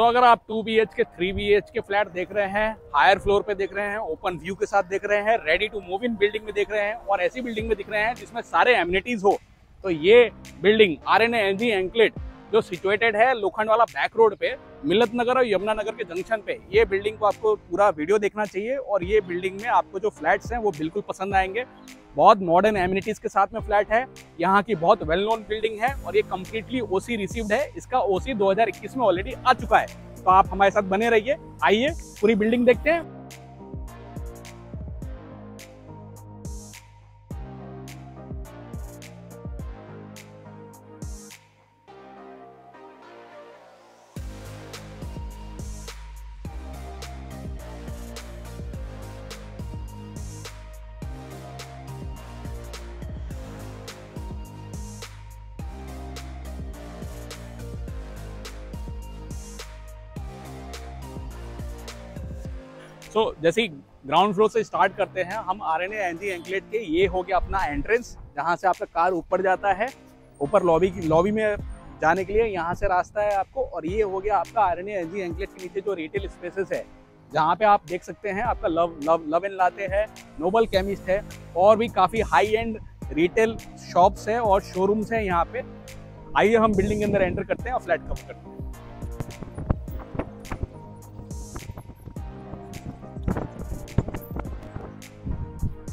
अगर आप 2 BHK 3 BHK flat देख रहे हैं, हायर फ्लोर पे देख रहे हैं, ओपन व्यू के साथ देख रहे हैं, ready to move in building में देख रहे हैं और ऐसी बिल्डिंग में दिख रहे हैं जिसमें सारे एमिनिटीज हो, तो ये बिल्डिंग RNA-NG एंकलेट जो सिचुएटेड है लोखंड वाला बैक रोड पे, मिलत नगर और यमुना नगर के जंक्शन पे, ये बिल्डिंग को आपको पूरा वीडियो देखना चाहिए। और ये बिल्डिंग में आपको जो फ्लैट्स हैं वो बिल्कुल पसंद आएंगे। बहुत मॉडर्न एमिनिटीज के साथ में फ्लैट है, यहाँ की बहुत वेल नोन बिल्डिंग है और ये कम्प्लीटली OC रिसीव्ड है। इसका OC 2021 में ऑलरेडी आ चुका है। तो आप हमारे साथ बने रहिए, आइए पूरी बिल्डिंग देखते हैं। जैसे ही ग्राउंड फ्लोर से स्टार्ट करते हैं हम RNA-NG एंकलेट के, ये हो गया अपना एंट्रेंस, जहाँ से आपका कार ऊपर जाता है, ऊपर लॉबी में जाने के लिए यहाँ से रास्ता है आपको। और ये हो गया आपका RNA-NG एंकलेट के नीचे जो रिटेल स्पेसेस है, जहाँ पे आप देख सकते हैं आपका लव एंड लाते है, नोबल केमिस्ट है और भी काफ़ी हाई एंड रिटेल शॉप्स है और शोरूम्स है यहाँ पे। आइए हम बिल्डिंग के अंदर एंटर करते हैं और फ्लैट कवर करते हैं।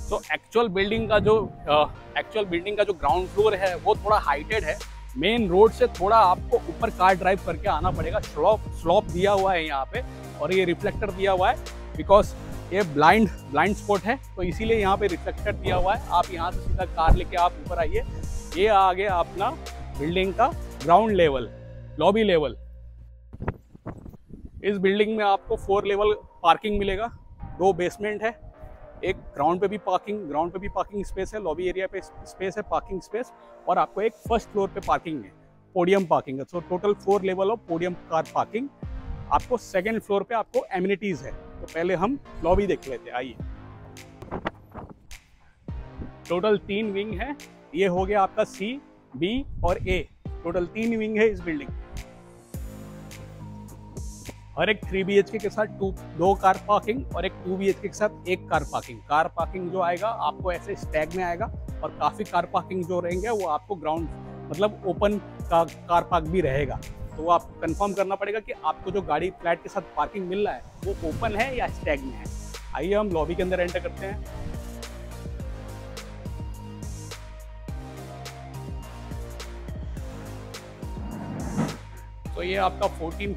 तो एक्चुअल बिल्डिंग का जो ग्राउंड फ्लोर है वो थोड़ा हाइटेड है। मेन रोड से थोड़ा आपको ऊपर कार ड्राइव करके आना पड़ेगा। स्लॉप दिया हुआ है यहाँ पे और ये रिफ्लेक्टर दिया हुआ है, बिकॉज ये ब्लाइंड स्पॉट है, तो इसीलिए यहाँ पे रिफ्लेक्टर दिया हुआ है। आप यहाँ से सीधा कार लेके आप ऊपर आइए। ये आ गया अपना बिल्डिंग का ग्राउंड लेवल, लॉबी लेवल। इस बिल्डिंग में आपको 4 लेवल पार्किंग मिलेगा, 2 बेसमेंट है, एक ग्राउंड पे भी पार्किंग स्पेस है, लॉबी एरिया पे स्पेस है, पार्किंग स्पेस, और आपको एक फर्स्ट फ्लोर पे पार्किंग है, पोडियम पार्किंग है। So total 4 level of podium car parking. आपको सेकंड फ्लोर पे आपको एमिनिटीज है। तो पहले हम लॉबी देख लेते हैं, आइए। टोटल 3 विंग है। ये हो गया आपका C, B और A, टोटल 3 विंग है इस बिल्डिंग। हर एक 3 BHK के साथ 2 कार पार्किंग और एक 2 BHK के साथ 1 कार पार्किंग। कार पार्किंग जो आएगा आपको ऐसे स्टैग में आएगा और काफ़ी कार पार्किंग जो रहेंगे वो आपको ग्राउंड मतलब ओपन का कार पार्क भी रहेगा। तो आपको कंफर्म करना पड़ेगा कि आपको जो गाड़ी फ्लैट के साथ पार्किंग मिल रहा है वो ओपन है या स्टैग में है। आइए हम लॉबी के अंदर एंटर करते हैं। तो ये आपका 14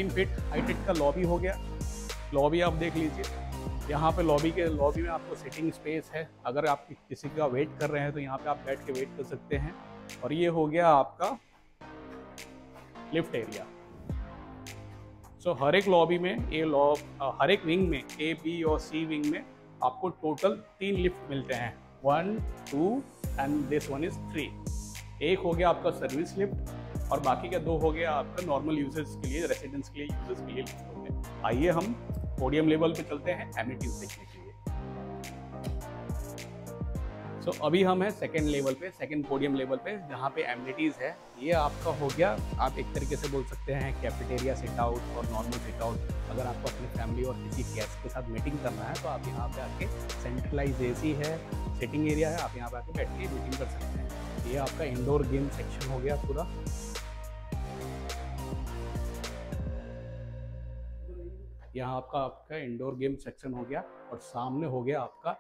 फीट हाइटेड का लॉबी हो गया। लॉबी आप देख लीजिए, यहाँ पे लॉबी में आपको सिटिंग स्पेस है। अगर आप किसी का वेट कर रहे हैं तो यहाँ पे आप बैठ के वेट कर सकते हैं। और ये हो गया आपका लिफ्ट एरिया। सो हर एक लॉबी में हर एक विंग में A, B और C विंग में आपको टोटल 3 लिफ्ट मिलते हैं, 1, 2 एंड दिस वन इज 3। एक हो गया आपका सर्विस लिफ्ट और बाकी का 2 हो गया आपका नॉर्मल यूजर्स के लिए, रेसिडेंट्स के लिए, यूजर्स के लिए लिफ्ट हो गए। आइए हम पोडियम लेवल पे चलते हैं एमिनिटीज देखने के लिए। सो अभी हम हैं सेकंड पोडियम लेवल पे, जहाँ पे एमिनिटीज है। ये आपका हो गया, आप एक तरीके से बोल सकते हैं कैफेटेरिया, सिट आउट और नॉर्मल सिट आउट। अगर आपको अपनी फैमिली और किसी गेस्ट के साथ मीटिंग करना है तो आप यहाँ पे आके, सेंट्रलाइज AC है, सिटिंग एरिया है, आप यहाँ पे आके बैठ के मीटिंग कर सकते हैं। ये आपका इंडोर गेम सेक्शन हो गया पूरा। यहाँ आपका इंडोर गेम सेक्शन हो गया और सामने हो गया आपका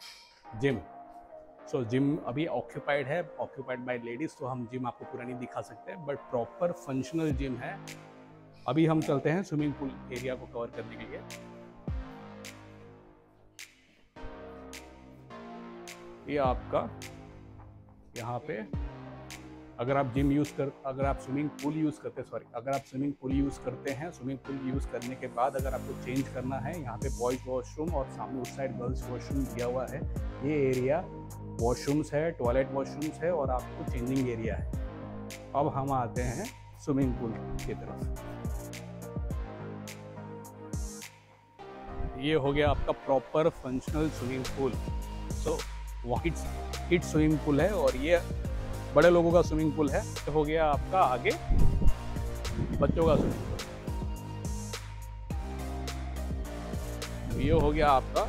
जिम। सो जिम अभी ऑक्यूपाइड बाय लेडीज, तो हम जिम आपको पूरा नहीं दिखा सकते, बट प्रॉपर फंक्शनल जिम है। अभी हम चलते हैं स्विमिंग पूल एरिया को कवर करने के लिए। ये आपका यहाँ पे अगर आप स्विमिंग पूल यूज़ करते हैं, स्विमिंग पूल यूज़ करने के बाद अगर आपको चेंज करना है, यहाँ पे बॉयज़ वॉशरूम और सामने उस साइड गर्ल्स वॉशरूम दिया हुआ है। ये एरिया वॉशरूम्स है, टॉयलेट वॉशरूम्स है और आपको चेंजिंग एरिया है। अब हम आते हैं स्विमिंग पूल की तरफ। ये हो गया आपका proper functional swimming pool. So kids swimming pool है और ये बड़े लोगों का स्विमिंग पूल है। तो हो गया आपका आगे बच्चों का स्विमिंग पूल। ये हो गया आपका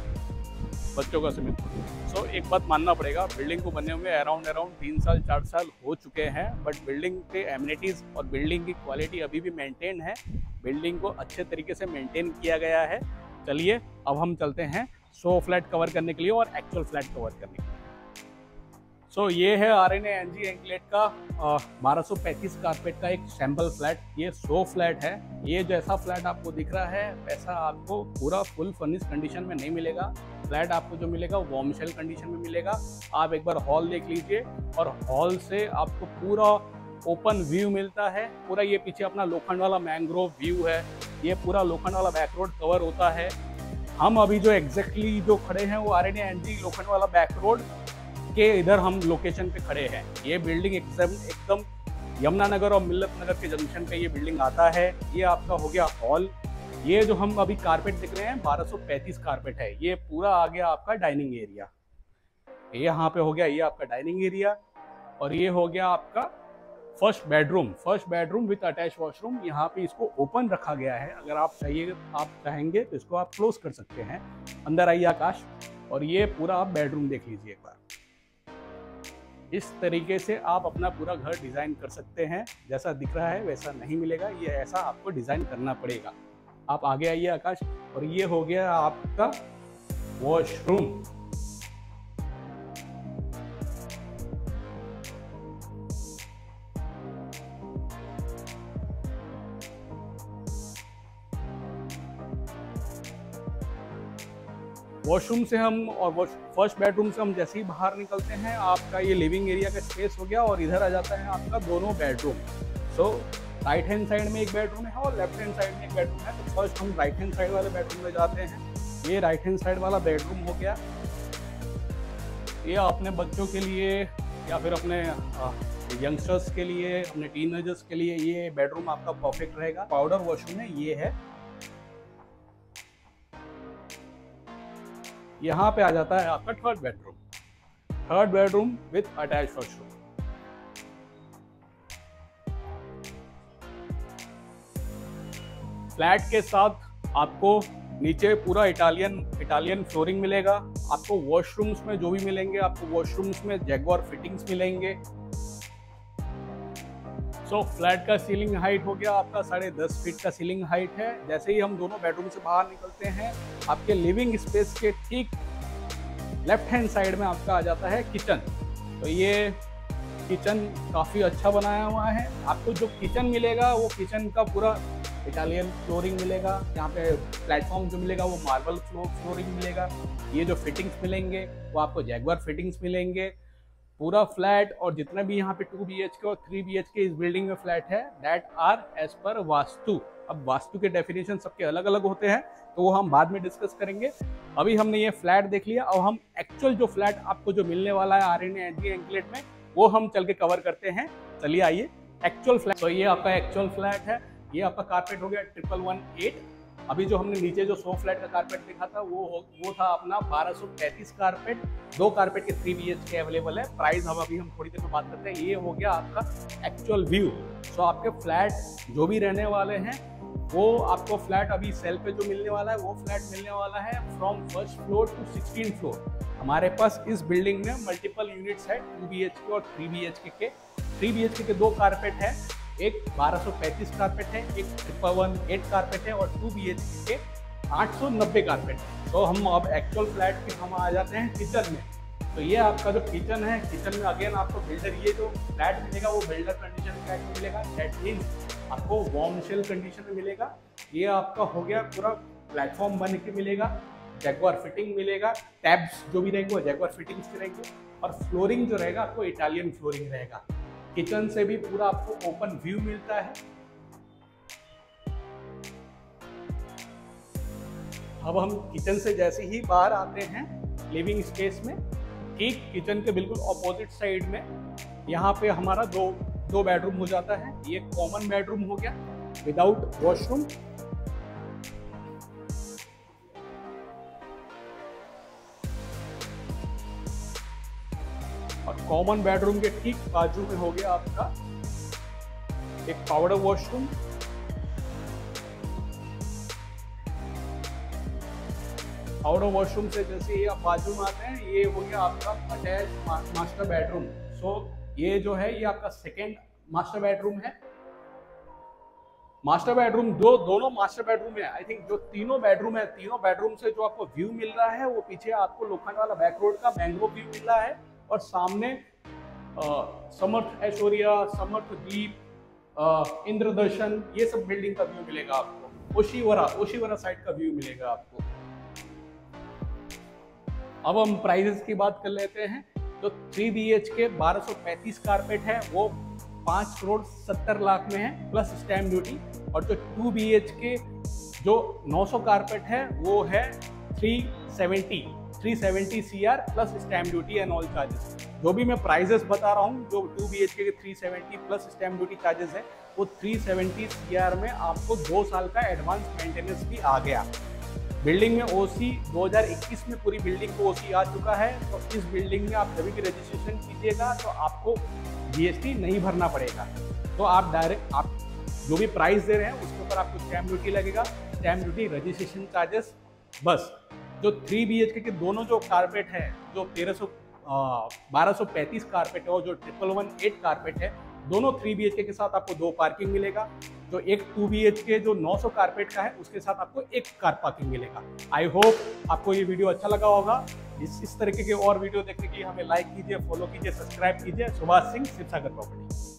बच्चों का स्विमिंग पूल। सो एक बात मानना पड़ेगा, बिल्डिंग को बनने हुए अराउंड 3 साल 4 साल हो चुके हैं, बट बिल्डिंग के एमिनिटीज़ और बिल्डिंग की क्वालिटी अभी भी मेंटेन है। बिल्डिंग को अच्छे तरीके से मेंटेन किया गया है। चलिए अब हम चलते हैं शो फ्लैट कवर करने के लिए और एक्चुअल फ्लैट कवर करने के लिए। सो ये है RNA NG एंकलेट का 1235 कारपेट का एक सैम्पल फ्लैट। ये शो फ्लैट है। ये जैसा फ्लैट आपको दिख रहा है वैसा आपको पूरा फुल फर्निश कंडीशन में नहीं मिलेगा। फ्लैट आपको जो मिलेगा वार्म शेल कंडीशन में मिलेगा। आप एक बार हॉल देख लीजिए और हॉल से आपको पूरा ओपन व्यू मिलता है। पूरा ये पीछे अपना लोखंड वाला मैंग्रोव व्यू है। ये पूरा लोखंड वाला बैक रोड कवर होता है। हम अभी जो एग्जैक्टली जो खड़े हैं वो RNA NG लोखंड वाला बैक रोड के इधर हम लोकेशन पे खड़े हैं। ये बिल्डिंग एकदम यमुनानगर और मिल्लत नगर के जंक्शन पे ये बिल्डिंग आता है। ये आपका हो गया हॉल। ये जो हम अभी कारपेट दिख रहे हैं 1235 कारपेट है। ये पूरा आ गया आपका डाइनिंग एरिया। ये यहाँ पे हो गया ये आपका डाइनिंग एरिया और ये हो गया आपका first bedroom with attach washroom. यहाँ पे इसको ओपन रखा गया है। अगर आप चाहेंगे तो इसको आप क्लोज कर सकते हैं। अंदर आइए आकाश, और ये पूरा आप बेडरूम देख लीजिए एक बार। इस तरीके से आप अपना पूरा घर डिज़ाइन कर सकते हैं। जैसा दिख रहा है वैसा नहीं मिलेगा, ये ऐसा आपको डिज़ाइन करना पड़ेगा। आप आगे आइए आकाश, और ये हो गया आपका वॉशरूम। वॉशरूम से हम और फर्स्ट बेडरूम से हम जैसे ही बाहर निकलते हैं आपका ये लिविंग एरिया का स्पेस हो गया और इधर आ जाता है आपका दोनों बेडरूम। सो राइट हैंड साइड में एक बेडरूम है और लेफ्ट हैंड साइड में एक बेडरूम है। तो फर्स्ट हम राइट हैंड साइड वाले बेडरूम में जाते हैं। ये राइट हैंड साइड वाला बेडरूम हो गया। ये अपने बच्चों के लिए या फिर अपने यंगस्टर्स के लिए, अपने टीनेजर्स के लिए ये बेडरूम आपका परफेक्ट रहेगा। पाउडर वॉशरूम है ये है। यहाँ पे आ जाता है आपका third bedroom with attach washroom. Flat के साथ आपको नीचे पूरा इटालियन फ्लोरिंग मिलेगा। आपको वॉशरूम्स में जो भी मिलेंगे, आपको वॉशरूम्स में जैगुआर फिटिंग्स मिलेंगे। सो फ्लैट का सीलिंग हाइट हो गया आपका 10.5 फीट का सीलिंग हाइट है। जैसे ही हम दोनों बेडरूम से बाहर निकलते हैं आपके लिविंग स्पेस के ठीक लेफ्ट हैंड साइड में आपका आ जाता है किचन। तो ये किचन काफ़ी अच्छा बनाया हुआ है। आपको जो किचन मिलेगा वो किचन का पूरा इटालियन फ्लोरिंग मिलेगा। यहाँ पे प्लेटफॉर्म जो मिलेगा वो मार्बल फ्लोरिंग मिलेगा। ये जो फिटिंग्स मिलेंगे वो आपको जैगुआर फिटिंग्स मिलेंगे। पूरा फ्लैट और जितने भी यहाँ पे 2 BHK और 3 BHK इस बिल्डिंग में फ्लैट है that are as per vastu. अब वास्तु के डेफिनेशन सबके अलग अलग होते हैं तो वो हम बाद में डिस्कस करेंगे। अभी हमने ये फ्लैट देख लिया और हम एक्चुअल जो फ्लैट आपको जो मिलने वाला है RNA NG एंकलेट में वो हम चल के कवर करते हैं। चलिए आइए एक्चुअल फ्लैट। तो ये आपका एक्चुअल फ्लैट है। ये आपका कारपेट हो गया 1118। अभी जो हमने नीचे जो शो फ्लैट का कारपेट देखा था वो था अपना 1235 कारपेट। 2 कारपेट के 3 BHK अवेलेबल है। प्राइस हम थोड़ी देर में बात करते हैं। ये हो गया आपका एक्चुअल व्यू। सो आपके फ्लैट जो भी रहने वाले हैं वो आपको फ्लैट अभी सेल पे जो मिलने वाला है वो फ्लैट मिलने वाला है from first floor to 16 floor. हमारे पास इस बिल्डिंग में मल्टीपल यूनिट्स है 2 BHK और 3 BHK के। 3 BHK के 2 कारपेट है, एक 1235 कारपेट है, एक 1118 कारपेट है और 2 BHK के 890 कारपेट है। तो हम अब एक्चुअल फ्लैट के हम आ जाते हैं किचन में। तो ये आपका जो किचन है, किचन में अगेन आपको बिल्डर ये जो फ्लैट मिलेगा वो बिल्डर कंडीशन फ्लैट में मिलेगा। दैट मीन्स आपको वार्म शेल कंडीशन में मिलेगा। ये आपका हो गया पूरा प्लेटफॉर्म बन के मिलेगा, जैगुआर फिटिंग मिलेगा, टैब्स जो भी रहेंगे वो जैगुआर फिटिंग्स के रहेंगे और फ्लोरिंग जो रहेगा आपको इटालियन फ्लोरिंग रहेगा। किचन से भी पूरा आपको ओपन व्यू मिलता है। अब हम किचन से जैसे ही बाहर आते हैं लिविंग स्पेस में, ठीक किचन के बिल्कुल ऑपोजिट साइड में यहाँ पे हमारा दो बेडरूम हो जाता है। ये कॉमन बेडरूम हो गया विदाउट वॉशरूम। और कॉमन बेडरूम के ठीक बाजू में हो गया आपका एक पाउडर वॉशरूम। शॉवर वॉशरूम से जैसे ये आप बाजू में आते हैं, ये हो गया आपका अटैच मास्टर बेडरूम। सो ये जो है ये आपका सेकेंड मास्टर बेडरूम है। मास्टर बेडरूम दोनों मास्टर बेडरूम है। आई थिंक जो तीनों बेडरूम है, तीनों बेडरूम से जो आपको व्यू मिल रहा है वो पीछे आपको लोखंड वाला बैक रोड का मैंग्रोव व्यू मिल रहा है, और सामने समर्थ ऐश्वर्या, समर्थ द्वीप, इंद्रदर्शन, ये सब बिल्डिंग का व्यू मिलेगा आपको। ओशीवरा साइड का व्यू मिलेगा आपको। अब हम प्राइजेस की बात कर लेते हैं। जो 3 BHK 1235 कारपेट है वो 5,70,00,000 में है प्लस स्टैम्प ड्यूटी, और जो 2 BHK जो 900 कारपेट है वो है 370 CR plus stamp duty and all charges. जो भी मैं प्राइजेस बता रहा हूँ, जो 2 BHK के 370 प्लस स्टैम्प ड्यूटी चार्जेस है, वो 370 CR में आपको 2 साल का एडवांस मेंटेनेंस भी आ गया। बिल्डिंग में OC 2021 में पूरी बिल्डिंग को OC आ चुका है, तो इस बिल्डिंग में आप जब भी रजिस्ट्रेशन कीजिएगा तो आपको GST नहीं भरना पड़ेगा। तो आप डायरेक्ट आप जो भी प्राइस दे रहे हैं उसके ऊपर आपको स्टैम्प ड्यूटी लगेगा, स्टैम्प ड्यूटी, रजिस्ट्रेशन चार्जेस, बस। जो 3 BHK के दोनों जो कारपेट है, जो 1235 कारपेट है और जो 1118 कारपेट है, दोनों 3 BHK के साथ आपको 2 पार्किंग मिलेगा। जो एक 2 BHK जो 900 कारपेट का है उसके साथ आपको 1 कार पार्किंग मिलेगा। आई होप आपको ये वीडियो अच्छा लगा होगा। इस तरीके के और वीडियो देखने के लिए हमें लाइक कीजिए, फॉलो कीजिए, सब्सक्राइब कीजिए। सुभाष सिंह, शिवसागर प्रॉपर्टी।